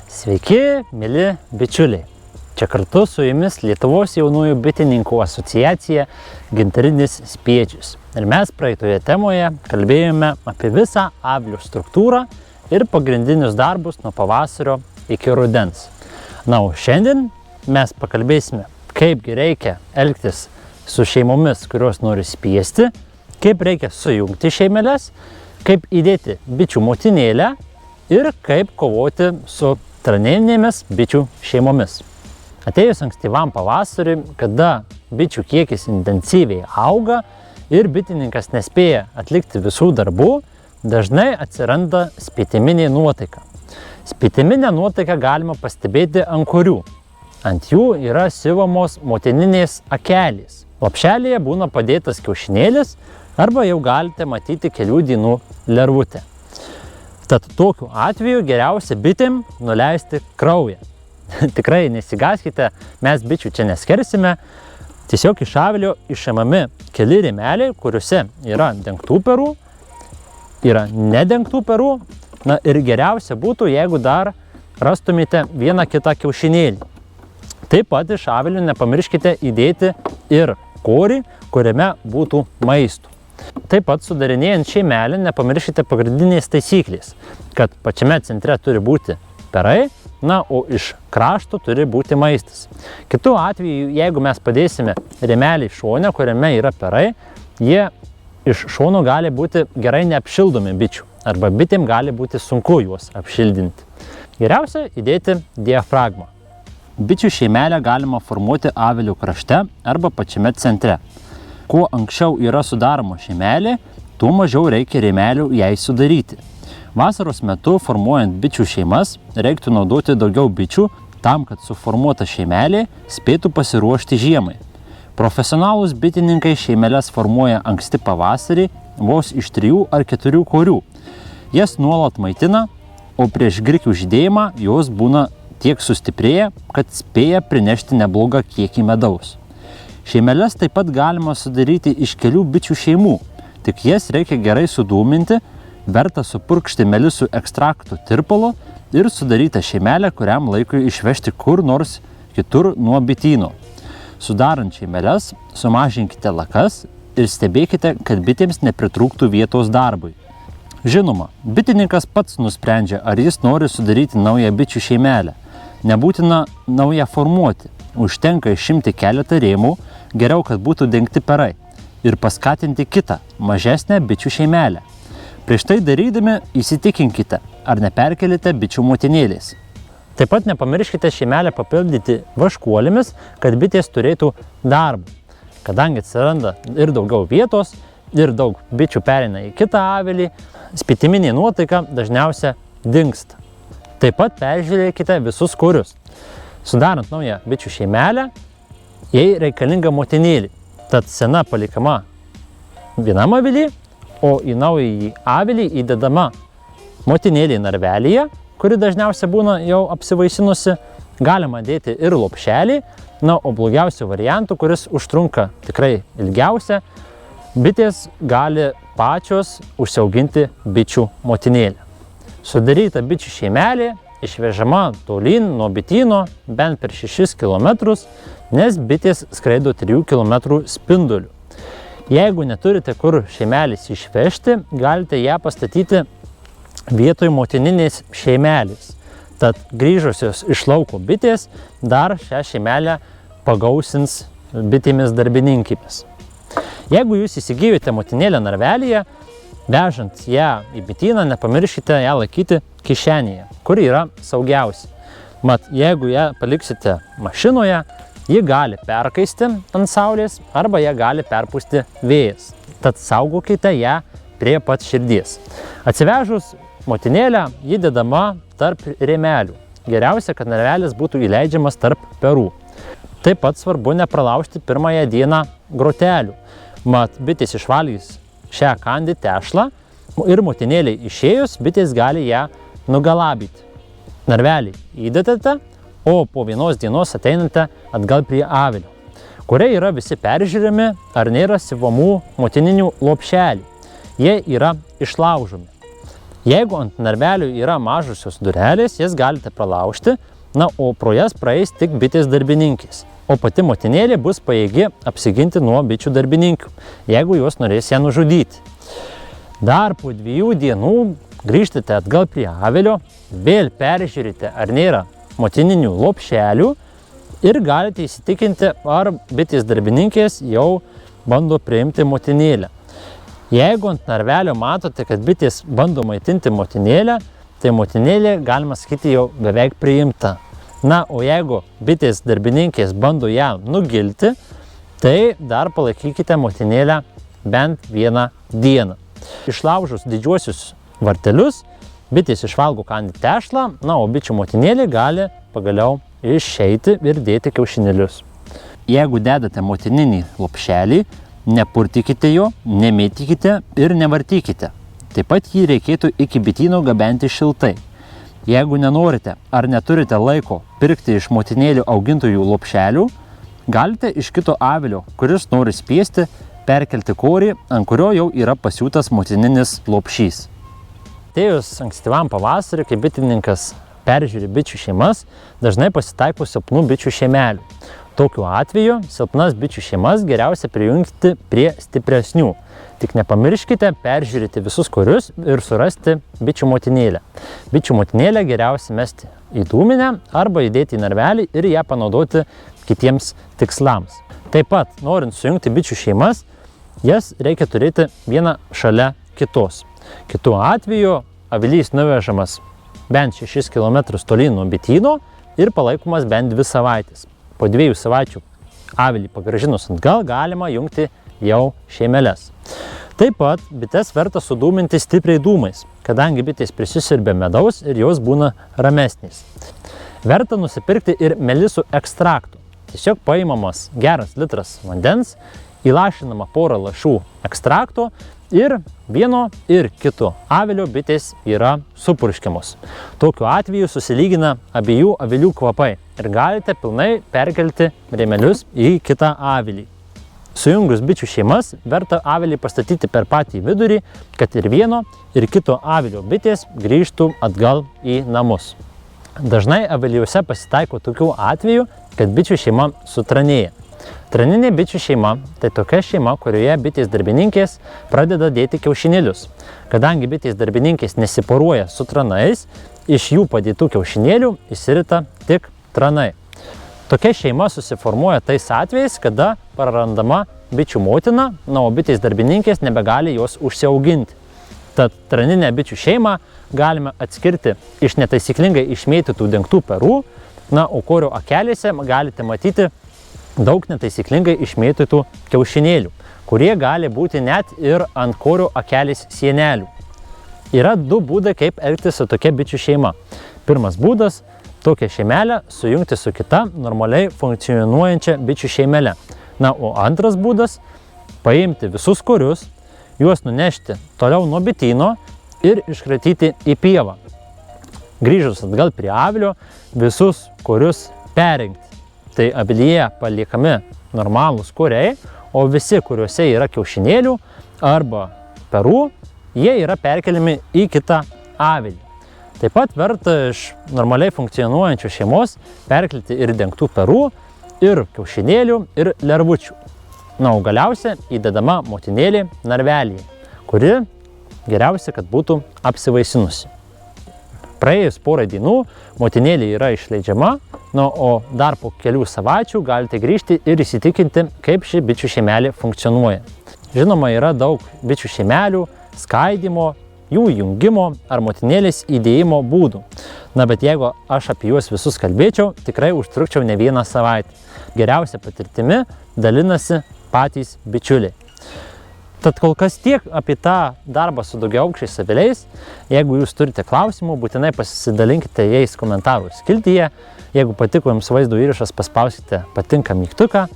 Sveiki, mėly bičiuliai. Čia kartu su jumis Lietuvos jaunųjų bitininkų asociacija Gintarinis Spiečius. Ir mes praeitoje temoje kalbėjome apie visą avilių struktūrą ir pagrindinius darbus nuo pavasario iki rudens. Na, o šiandien mes pakalbėsime, kaipgi reikia elgtis su šeimomis, kurios nori spiesti, kaip reikia sujungti šeimeles, kaip įdėti bičių motinėlę ir kaip kovoti su tranėninėmis bičių šeimomis. Atėjus ankstyvam pavasariui, kada bičių kiekis intensyviai auga ir bitininkas nespėja atlikti visų darbų, dažnai atsiranda spėtiminė nuotaika. Spėtiminę nuotaiką galima pastebėti ant kurių. Ant jų yra siuvamos motininės akelės. Lopšelėje būna padėtas kiaušinėlis arba jau galite matyti kelių dienų lervutę. Tad tokiu atveju geriausia bitėm nuleisti kraują. Tikrai nesigąskite, mes bičių čia neskersime. Tiesiog iš avilio išimami keli rėmeliai, kuriuose yra dengtų perų, yra nedengtų perų. Na ir geriausia būtų, jeigu dar rastumėte vieną kitą kiaušinėlį. Taip pat iš avilio nepamirškite įdėti ir korį, kuriame būtų maistų. Taip pat sudarinėjant šeimelį nepamirškite pagrindinės taisyklės, kad pačiame centre turi būti perai, na, o iš krašto turi būti maistas. Kitu atveju, jeigu mes padėsime rėmelį šone, kuriame yra perai, jie iš šono gali būti gerai neapšildomi bičių, arba bitėm gali būti sunku juos apšildinti. Geriausia įdėti diafragmą. Bičių šeimelę galima formuoti avilių krašte arba pačiame centre. Kuo anksčiau yra sudaroma šeimelė, tuo mažiau reikia rėmelių jai sudaryti. Vasaros metu formuojant bičių šeimas reiktų naudoti daugiau bičių tam, kad suformuota šeimelė spėtų pasiruošti žiemai. Profesionalūs bitininkai šeimeles formuoja anksti pavasarį vos iš 3 ar 4 korių. Jas nuolat maitina, o prieš grikių žydėjimą jos būna tiek sustiprėję, kad spėja prinešti neblogą kiekį medaus. Šeimeles taip pat galima sudaryti iš kelių bičių šeimų, tik jas reikia gerai sudūminti, verta supurkšti melisų ekstraktų tirpalo ir sudarytą šeimelę kuriam laikui išvežti kur nors kitur nuo bityno. Sudarant šeimeles, sumažinkite lakas ir stebėkite, kad bitėms nepritrūktų vietos darbui. Žinoma, bitininkas pats nusprendžia, ar jis nori sudaryti naują bičių šeimelę. Nebūtina naują formuoti. Užtenka išimti keletą rėmų, geriau, kad būtų dengti perai, ir paskatinti kitą, mažesnę bičių šeimelę. Prieš tai darydami įsitikinkite, ar neperkelite bičių motinėlės. Taip pat nepamirškite šeimelę papildyti vaškuolėmis, kad bitės turėtų darbą. Kadangi atsiranda ir daugiau vietos, ir daug bičių pereina į kitą avilį, spėtiminė nuotaika dažniausia dingsta. Taip pat peržiūrėkite visus korius. Sudarant naują bičių šeimelę, jai reikalinga motinėlė. Tad sena palikama vienam avily, o į naująjį avilį įdedama motinėlė narvelyje, kuri dažniausiai būna jau apsivaisinusi. Galima dėti ir lopšelį, na, o blogiausių variantų, kuris užtrunka tikrai ilgiausia, bitės gali pačios užsiauginti bičių motinėlę. Sudaryta bičių šeimelė išvežama tolyn nuo bityno bent per 6 km, nes bitės skraido 3 km spinduliu. Jeigu neturite kur šeimelės išvežti, galite ją pastatyti vietoj motininės šeimelės. Tad grįžusios iš lauko bitės dar šią šeimelę pagausins bitėmis darbininkėmis. Jeigu jūs įsigijote motinėlę narvelyje, vežant ją į bityną, nepamirškite ją laikyti kišenėje, kur yra saugiausia. Mat, jeigu ją paliksite mašinoje, ji gali perkaisti ant saulės arba ją gali perpūsti vėjas. Tad saugokite ją prie pat širdies. Atsivežus motinėlę, ji dedama tarp rėmelių. Geriausia, kad narvelis būtų įleidžiamas tarp perų. Taip pat svarbu nepralaužti pirmąją dieną grotelių. Mat, bitės išvalgys šią kandį tešlą ir motinėliai išėjus, bitės gali ją nugalabyti. Narvelį įdedate, o po vienos dienos ateinate atgal prie avilio, kurie yra visi peržiūrimi, ar nėra siuvamų motininių lopšelių. Jie yra išlaužomi. Jeigu ant narvelių yra mažusios durelės, jas galite pralaužti, o pro jas praeis tik bitės darbininkės. O pati motinėlė bus pajėgi apsiginti nuo bičių darbininkių, jeigu jos norės ją nužudyti. Dar po 2 dienų grįžtate atgal prie avilio, vėl peržiūrite, ar nėra motininių lopšelių ir galite įsitikinti, ar bitės darbininkės jau bando priimti motinėlę. Jeigu ant narvelio matote, kad bitės bando maitinti motinėlę, tai motinėlė, galima sakyti, jau beveik priimta. O jeigu bitės darbininkės bando ją nugilti, tai dar palaikykite motinėlę bent 1 dieną. Išlaužus didžiuosius vartelius, bitės išvalgo kandį tešlą, o bičių motinėlė gali pagaliau išeiti ir dėti kiaušinėlius. Jeigu dedate motininį lopšelį, nepurtykite jo, nemėtykite ir nevartykite. Taip pat jį reikėtų iki bityno gabenti šiltai. Jeigu nenorite ar neturite laiko pirkti iš motinėlių augintojų lopšelių, galite iš kito avilio, kuris nori spiesti, perkelti korį, ant kurio jau yra pasiūtas motininis lopšys. Atėjus ankstyvam pavasarį, kai bitininkas peržiūri bičių šeimas, dažnai pasitaiko silpnų bičių šeimelių. Tokiu atveju silpnas bičių šeimas geriausia prijungti prie stipresnių. Tik nepamirškite peržiūrėti visus korius ir surasti bičių motinėlę. Bičių motinėlę geriausia mesti į dūminę arba įdėti į narvelį ir ją panaudoti kitiems tikslams. Taip pat, norint sujungti bičių šeimas, jas reikia turėti vieną šalia kitos. Kitu atveju avilys nuvežamas bent 6 km tolyn nuo bityno ir palaikomas bent 2 savaitės. Po 2 savaičių avilį pagrąžinus atgal galima jungti jau šeimeles. Taip pat bites verta sudūminti stipriai dūmais, kadangi bitės prisisiurbia medaus ir jos būna ramesnės. Verta nusipirkti ir melisų ekstraktų. Tiesiog paimamas geras litras vandens, įlašinama porą lašų ekstrakto ir vieno ir kito avilio bitės yra supurškiamos. Tokiu atveju susilygina abiejų avilių kvapai ir galite pilnai perkelti rėmelius į kitą avilį. Sujungus bičių šeimas verta avilį pastatyti per patį vidurį, kad ir vieno ir kito avilio bitės grįžtų atgal į namus. Dažnai aviliuose pasitaiko tokių atvejų, kad bičių šeima sutranėja. Traninė bičių šeima tai tokia šeima, kurioje bitės darbininkės pradeda dėti kiaušinėlius. Kadangi bitės darbininkės nesiporuoja su tranais, iš jų padėtų kiaušinėlių išsirita tik tranai. Tokia šeima susiformuoja tais atvejais, kada prarandama bičių motina, o bitės darbininkės nebegali jos užsiauginti. Tad traninę bičių šeimą galime atskirti iš netaisyklingai išmėtytų dengtų perų, o korio akelėse galite matyti daug netaisyklingai išmėtytų kiaušinėlių, kurie gali būti net ir ant korio akelės sienelių. Yra 2 būdai, kaip elgtis su tokia bičių šeima. Pirmas būdas – tokią šeimelę sujungti su kita normaliai funkcionuojančia bičių šeimele. O antras būdas – paimti visus korius, juos nunešti toliau nuo bityno ir iškratyti į pievą. Grįžus atgal prie avilio, visus korius perrinkti. Tai avilyje paliekami normalūs koriai, o visi, kuriuose yra kiaušinėlių arba perų, jie yra perkeliami į kitą avilį. Taip pat verta iš normaliai funkcionuojančios šeimos perkelti ir dengtų perų, ir kiaušinėlių, ir lervučių. O galiausia įdedama motinėlė narvelyje, kuri geriausia, kad būtų apsivaisinusi. Praėjus porą dienų motinėlė yra išleidžiama, o dar po kelių savaičių galite grįžti ir įsitikinti, kaip ši bičių šeimelė funkcionuoja. Žinoma, yra daug bičių šeimelių, skaidymo, jų jungimo ar motinėlės įdėjimo būdų. Bet jeigu aš apie juos visus kalbėčiau, tikrai užtrukčiau ne 1 savaitę. Geriausia patirtimi dalinasi patys bičiuliai. Tad kol kas tiek apie tą darbą su daugiaaukščiais aviliais. Jeigu jūs turite klausimų, būtinai pasidalinkite jais komentarų skiltyje. Jeigu patiko jums vaizdo įrašas, paspauskite patinka mygtuką.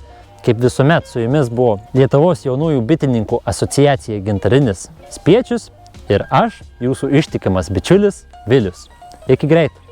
Kaip visuomet su jumis buvo Lietuvos jaunųjų bitininkų asociacija Gintarinis Spiečius ir aš, jūsų ištikimas bičiulis Vilius. Iki greit!